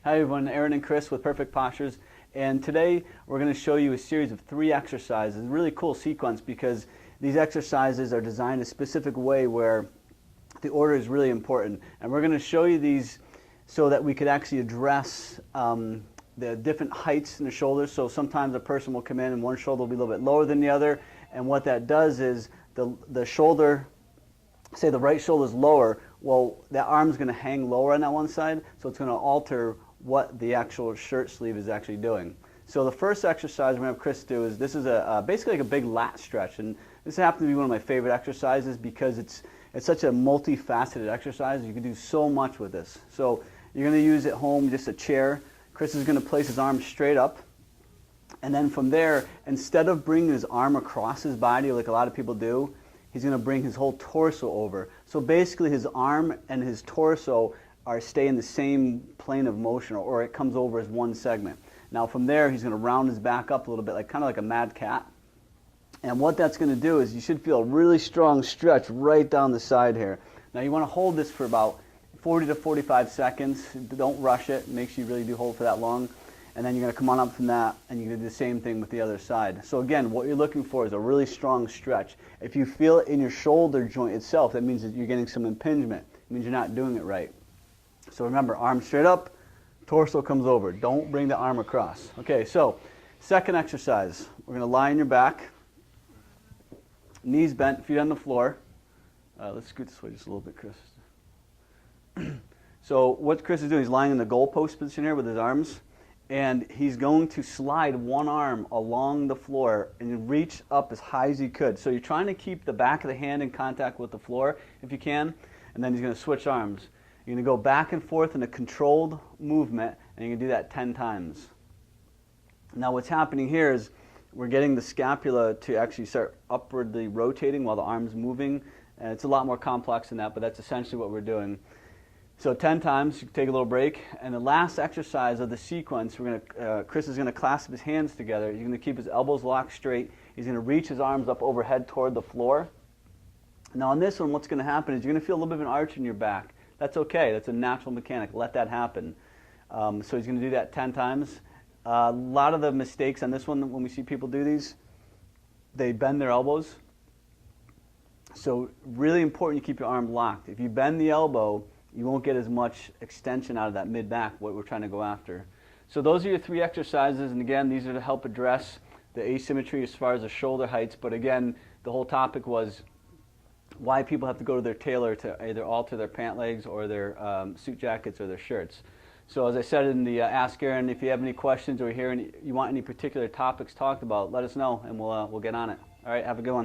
Hi everyone, Aaron and Chris with Perfect Postures, and today we're going to show you a series of 3 exercises. A really cool sequence because these exercises are designed a specific way where the order is really important, and we're going to show you these so that we could actually address the different heights in the shoulders. So sometimes a person will come in and one shoulder will be a little bit lower than the other, and what that does is the shoulder, say the right shoulder is lower, well, that arm's going to hang lower on that one side, so it's going to alter what the actual shirt sleeve is actually doing. So the first exercise we're going to have Chris do is, this is basically like a big lat stretch, and this happens to be one of my favorite exercises because it's such a multifaceted exercise. You can do so much with this. So you're going to use at home just a chair. Chris is going to place his arm straight up, and then from there, instead of bringing his arm across his body like a lot of people do, he's going to bring his whole torso over. So basically his arm and his torso stay in the same plane of motion, or it comes over as one segment. Now from there, he's going to round his back up a little bit, like kind of like a mad cat. And what that's going to do is you should feel a really strong stretch right down the side here. Now you want to hold this for about 40 to 45 seconds. Don't rush it. Make sure you really do hold for that long. And then you're going to come on up from that, and you're going to do the same thing with the other side. So again, what you're looking for is a really strong stretch. If you feel it in your shoulder joint itself, that means that you're getting some impingement. It means you're not doing it right. So remember, arm straight up, torso comes over. Don't bring the arm across. Okay, so second exercise. We're going to lie on your back, knees bent, feet on the floor. Let's scoot this way just a little bit, Chris. So what Chris is doing, he's lying in the goalpost position here with his arms, and he's going to slide one arm along the floor and reach up as high as he could. So you're trying to keep the back of the hand in contact with the floor if you can, and then he's going to switch arms. You're going to go back and forth in a controlled movement, and you're going to do that 10 times. Now what's happening here is we're getting the scapula to actually start upwardly rotating while the arm's moving, and it's a lot more complex than that, but that's essentially what we're doing. So 10 times, you can take a little break, and the last exercise of the sequence, Chris is going to clasp his hands together. He's going to keep his elbows locked straight. He's going to reach his arms up overhead toward the floor. Now on this one, what's going to happen is you're going to feel a little bit of an arch in your back. That's okay. That's a natural mechanic. Let that happen. So he's going to do that 10 times. A lot of the mistakes on this one, when we see people do these, they bend their elbows. So really important you keep your arm locked. If you bend the elbow, you won't get as much extension out of that mid-back, what we're trying to go after. So those are your 3 exercises, and again, these are to help address the asymmetry as far as the shoulder heights, but again, the whole topic was why people have to go to their tailor to either alter their pant legs or their suit jackets or their shirts. So as I said in the Ask Aaron, if you have any questions or you want any particular topics talked about, let us know and we'll get on it. All right, have a good one.